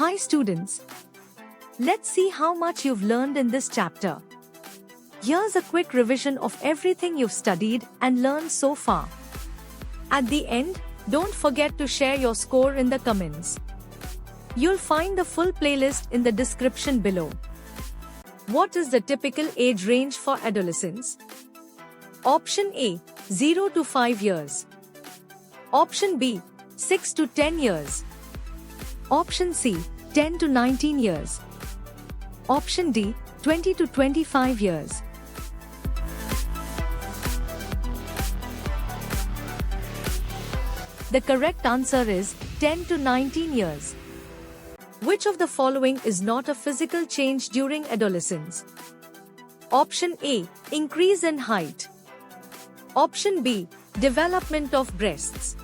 Hi students. Let's see how much you've learned in this chapter. Here's a quick revision of everything you've studied and learned so far. At the end, don't forget to share your score in the comments. You'll find the full playlist in the description below. What is the typical age range for adolescents? Option A, 0 to 5 years. Option B, 6 to 10 years. Option C, 10 to 19 years. Option D, 20 to 25 years. The correct answer is 10 to 19 years. Which of the following is not a physical change during adolescence? Option A, increase in height. Option B, development of breasts.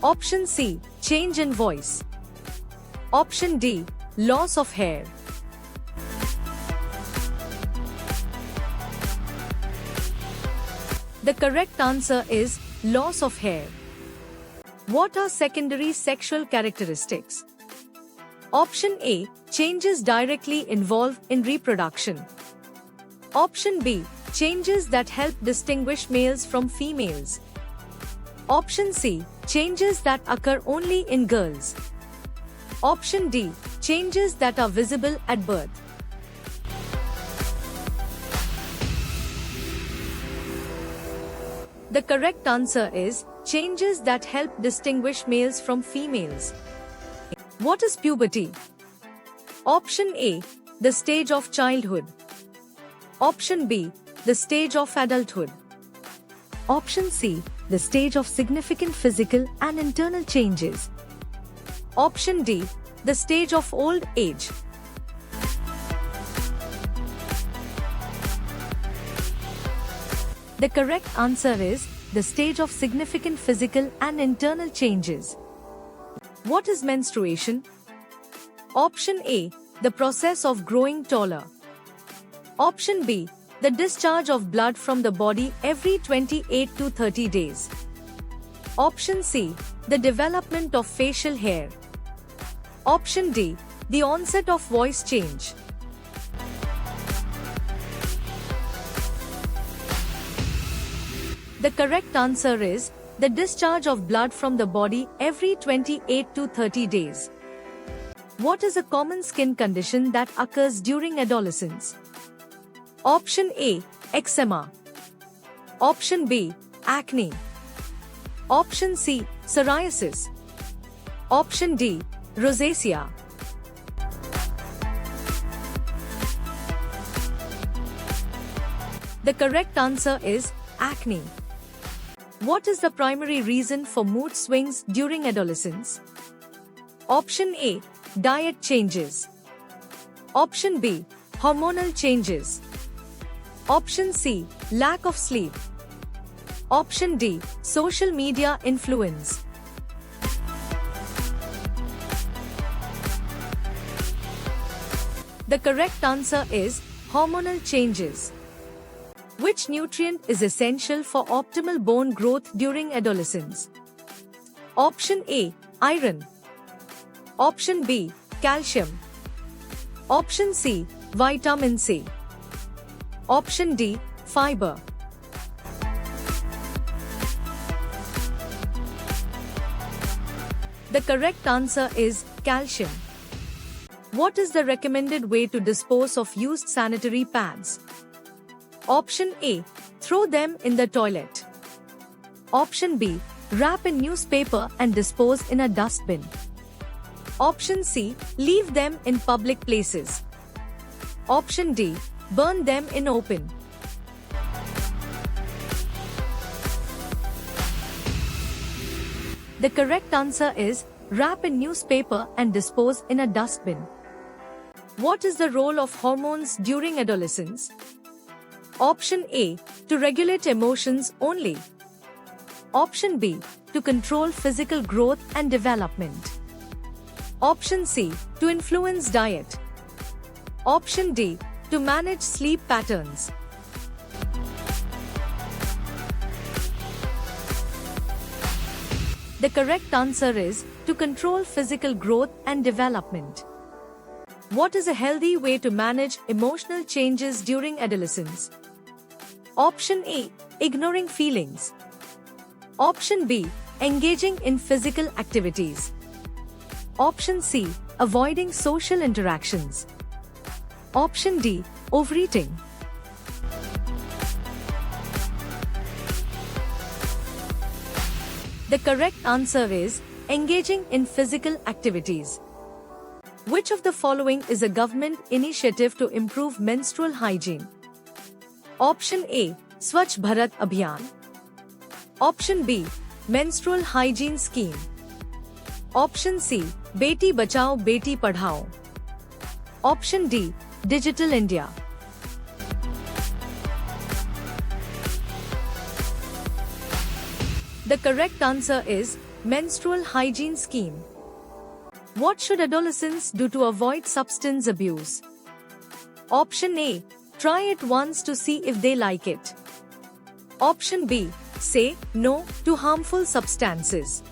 Option C, change in voice. Option D, loss of hair. The correct answer is loss of hair. What are secondary sexual characteristics? Option A, changes directly involved in reproduction. Option B, changes that help distinguish males from females. Option C, changes that occur only in girls. Option D, changes that are visible at birth. The correct answer is changes that help distinguish males from females. What is puberty? Option A, the stage of childhood. Option B, the stage of adulthood. Option C, the stage of significant physical and internal changes. Option D, the stage of old age. The correct answer is the stage of significant physical and internal changes. What is menstruation? Option A, the process of growing taller. Option B, the discharge of blood from the body every 28 to 30 days. Option C, the development of facial hair. Option D, the onset of voice change. The correct answer is the discharge of blood from the body every 28 to 30 days. What is a common skin condition that occurs during adolescence? Option A, eczema. Option B, acne. Option C, psoriasis. Option D, rosacea. The correct answer is acne. What is the primary reason for mood swings during adolescence? Option A, diet changes. Option B, hormonal changes. Option C, lack of sleep. Option D, social media influence. The correct answer is hormonal changes. Which nutrient is essential for optimal bone growth during adolescence? Option A, iron. Option B, calcium. Option C, vitamin C. Option D, fiber. The correct answer is calcium. What is the recommended way to dispose of used sanitary pads? Option A, throw them in the toilet. Option B, wrap in newspaper and dispose in a dustbin. Option C, leave them in public places. Option D, burn them in open. The correct answer is wrap in newspaper and dispose in a dustbin. What is the role of hormones during adolescence? Option A, to regulate emotions only. Option B, to control physical growth and development. Option C, to influence diet. Option D, to manage sleep patterns. The correct answer is to control physical growth and development. What is a healthy way to manage emotional changes during adolescence? Option A. Ignoring feelings. Option B. Engaging in physical activities. Option C. Avoiding social interactions. Option D. Overeating. The correct answer is engaging in physical activities. Which of the following is a government initiative to improve menstrual hygiene? Option A. Swachh Bharat Abhiyan. Option B. Menstrual Hygiene Scheme. Option C. Beti Bachao Beti Padhao. Option D. Digital India. The correct answer is Menstrual Hygiene Scheme. What should adolescents do to avoid substance abuse? Option A. Try it once to see if they like it. Option B. Say no to harmful substances.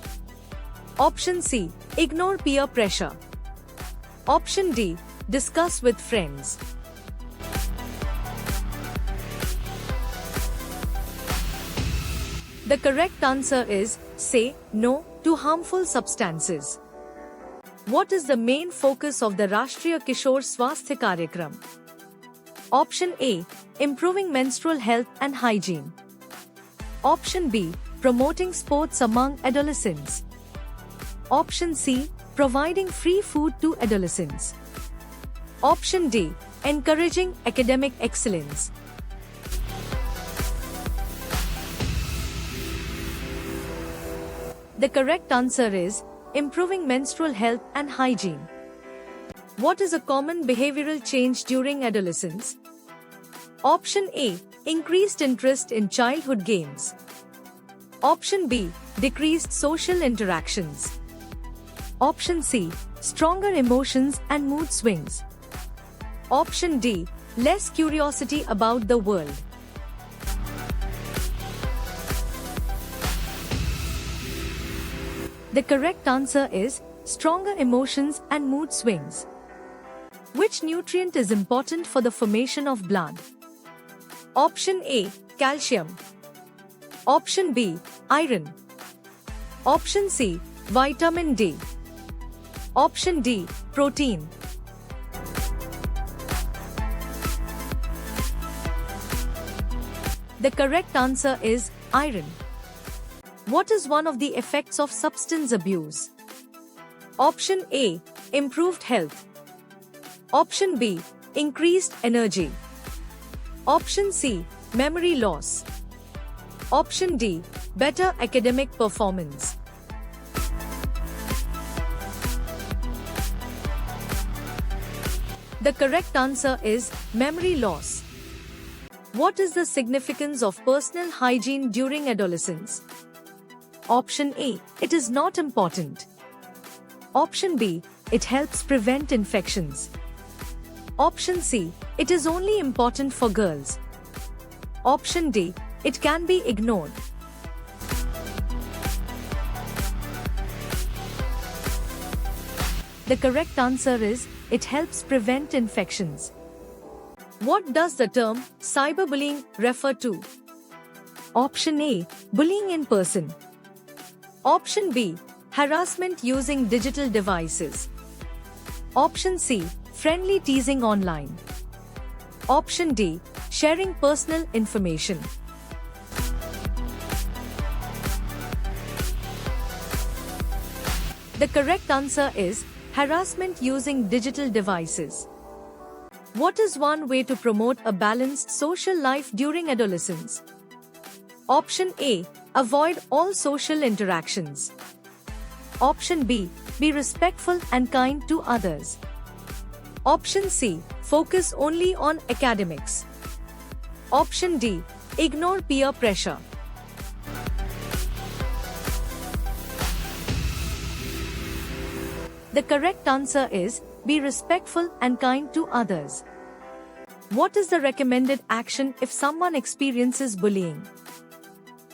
Option C. Ignore peer pressure. Option D. Discuss with friends. The correct answer is say no to harmful substances. What is the main focus of the Rashtriya Kishore Swasthya Karyakram? Option A. Improving menstrual health and hygiene. Option B. Promoting sports among adolescents. Option C. Providing free food to adolescents. Option D. Encouraging academic excellence. The correct answer is improving menstrual health and hygiene. What is a common behavioral change during adolescence? Option A. Increased interest in childhood games. Option B. Decreased social interactions. Option C. Stronger emotions and mood swings. Option D. Less curiosity about the world. The correct answer is stronger emotions and mood swings. Which nutrient is important for the formation of blood? Option A. Calcium. Option B. Iron. Option C. Vitamin D. Option D. Protein. The correct answer is iron. What is one of the effects of substance abuse? Option A. Improved health. Option B. Increased energy. Option C. Memory loss. Option D. Better academic performance. The correct answer is memory loss. What is the significance of personal hygiene during adolescence? Option A. It is not important. Option B. It helps prevent infections. Option C. It is only important for girls. Option D. It can be ignored. The correct answer is it helps prevent infections. What does the term cyberbullying refer to? Option A. Bullying in person. Option B. Harassment using digital devices. Option C. Friendly teasing online. Option D. Sharing personal information. The correct answer is harassment using digital devices. What is one way to promote a balanced social life during adolescence? Option A. Avoid all social interactions. Option B. Be respectful and kind to others. Option C. Focus only on academics. Option D. Ignore peer pressure. The correct answer is be respectful and kind to others. What is the recommended action if someone experiences bullying?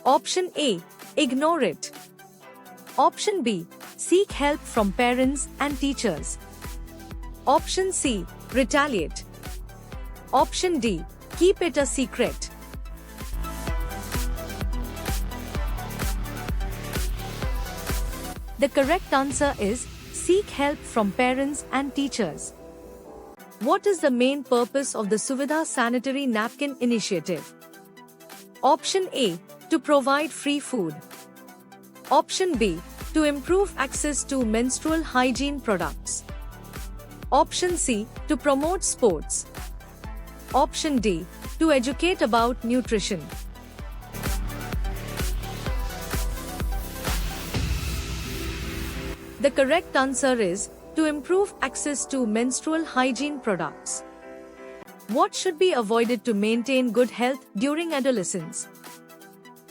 Option A. Ignore it. Option B. Seek help from parents and teachers. Option C. Retaliate. Option D. Keep it a secret. The correct answer is seek help from parents and teachers. What is the main purpose of the Suvidha Sanitary Napkin Initiative? Option A. To provide free food. Option B. To improve access to menstrual hygiene products. Option C. To promote sports. Option D. To educate about nutrition. The correct answer is to improve access to menstrual hygiene products. What should be avoided to maintain good health during adolescence?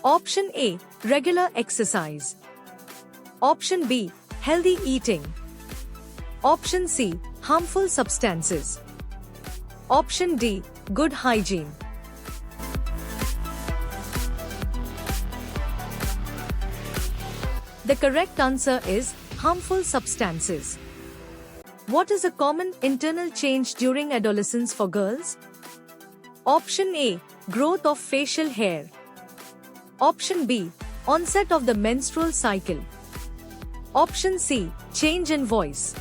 Option A. Regular exercise. Option B. Healthy eating. Option C. Harmful substances. Option D. Good hygiene. The correct answer is harmful substances. What is a common internal change during adolescence for girls? Option A. Growth of facial hair. Option B. Onset of the menstrual cycle. Option C. Change in voice.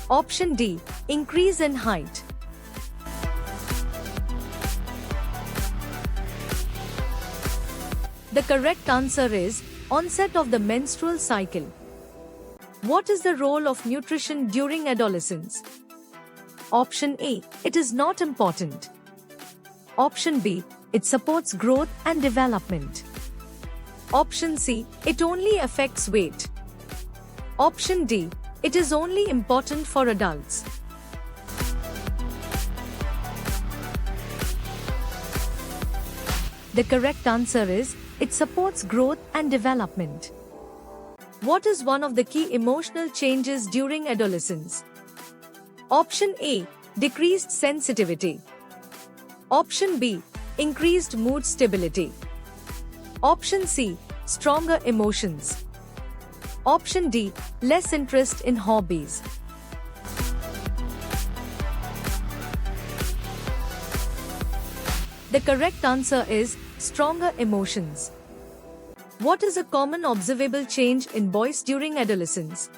Option D. Increase in height. The correct answer is onset of the menstrual cycle. What is the role of nutrition during adolescence? Option A. It is not important. Option B. It supports growth and development. Option C. It only affects weight. Option D. It is only important for adults. The correct answer is it supports growth and development. What is one of the key emotional changes during adolescence? Option A. Decreased sensitivity. Option B. Increased mood stability. Option C. Stronger emotions. Option D. Less interest in hobbies. The correct answer is stronger emotions. What is a common observable change in boys during adolescence?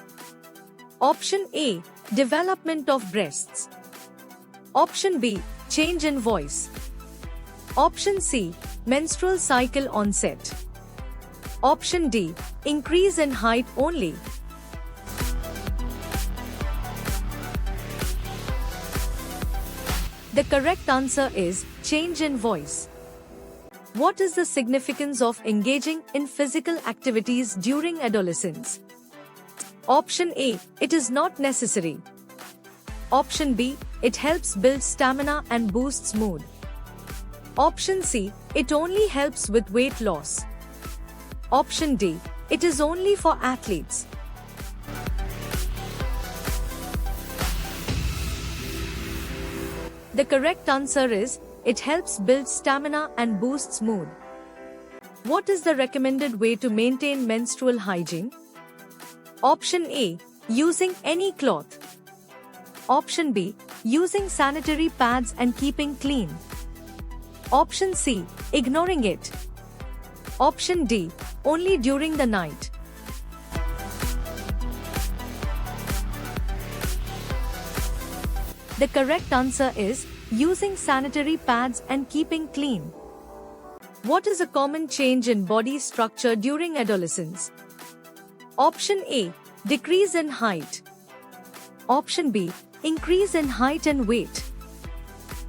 Option A. Development of breasts. Option B. Change in voice. Option C. Menstrual cycle onset. Option D. Increase in height only. The correct answer is change in voice. What is the significance of engaging in physical activities during adolescence? Option A. It is not necessary. Option B. It helps build stamina and boosts mood. Option C. It only helps with weight loss. Option D. It is only for athletes. The correct answer is it helps build stamina and boosts mood. What is the recommended way to maintain menstrual hygiene? Option A. Using any cloth. Option B. Using sanitary pads and keeping clean. Option C. Ignoring it. Option D. Only during the night. The correct answer is using sanitary pads and keeping clean. What is a common change in body structure during adolescence? Option A. Decrease in height. Option B. Increase in height and weight.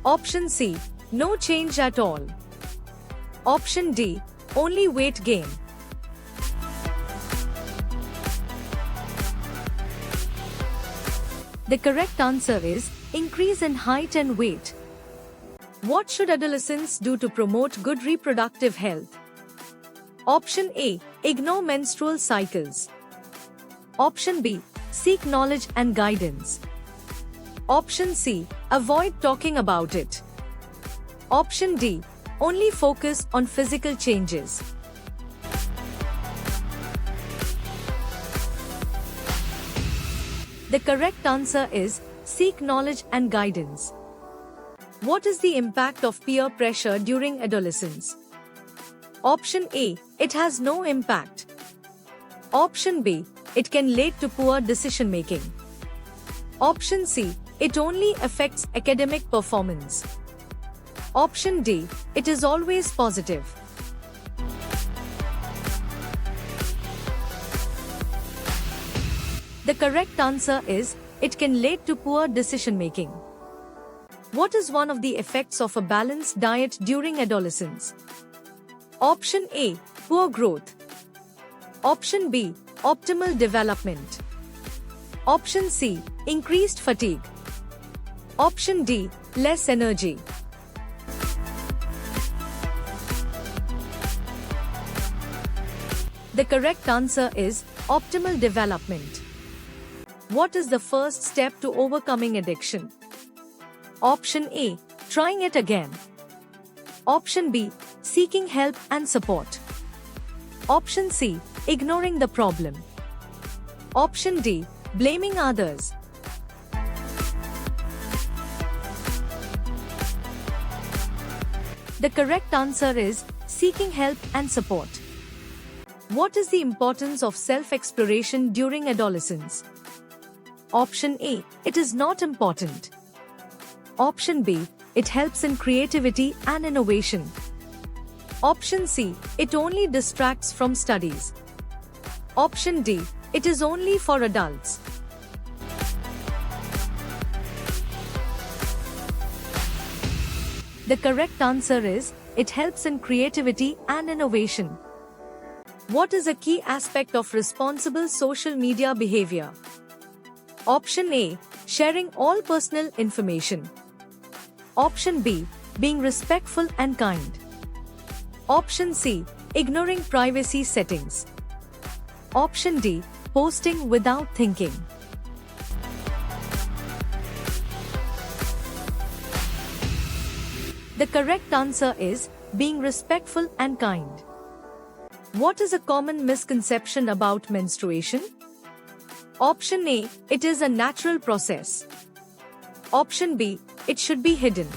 Option C. No change at all. Option D. Only weight gain. The correct answer is increase in height and weight. What should adolescents do to promote good reproductive health? Option A. Ignore menstrual cycles. Option B. Seek knowledge and guidance. Option C. Avoid talking about it. Option D. Only focus on physical changes. The correct answer is seek knowledge and guidance. What is the impact of peer pressure during adolescence? Option A, it has no impact. Option B, it can lead to poor decision making. Option C, it only affects academic performance. Option D, it is always positive. The correct answer is, it can lead to poor decision making. What is one of the effects of a balanced diet during adolescence? Option A, poor growth. Option B, optimal development. Option C, increased fatigue. Option D, less energy. The correct answer is optimal development. What is the first step to overcoming addiction? Option A, trying it again. Option B, seeking help and support. Option C, ignoring the problem. Option D, blaming others. The correct answer is seeking help and support. What is the importance of self-exploration during adolescence? Option A, it is not important. Option B, it helps in creativity and innovation. Option C, it only distracts from studies. Option D, it is only for adults. The correct answer is, it helps in creativity and innovation. What is a key aspect of responsible social media behavior? Option A, sharing all personal information. Option B, being respectful and kind. Option C, ignoring privacy settings. Option D, posting without thinking. The correct answer is being respectful and kind. What is a common misconception about menstruation? Option A, it is a natural process. Option B, it should be hidden.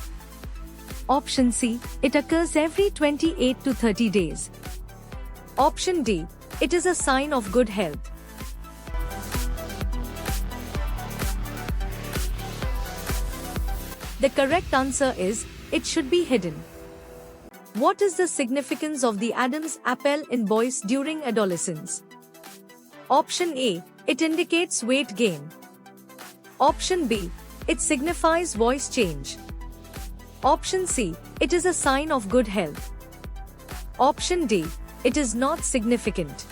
Option C, it occurs every 28 to 30 days. Option D, it is a sign of good health. The correct answer is, it should be hidden. What is the significance of the Adam's apple in boys during adolescence? Option A, it indicates weight gain. Option B, it signifies voice change. Option C, it is a sign of good health. Option D, it is not significant.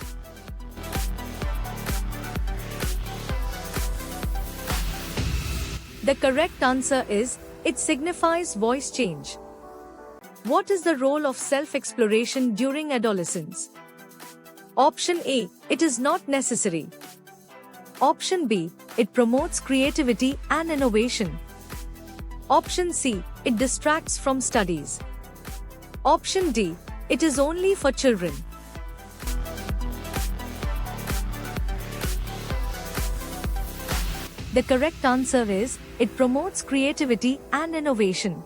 The correct answer is, it signifies voice change. What is the role of self-exploration during adolescence? Option A, it is not necessary. Option B, it promotes creativity and innovation. Option C, it distracts from studies. Option D, it is only for children. The correct answer is, it promotes creativity and innovation.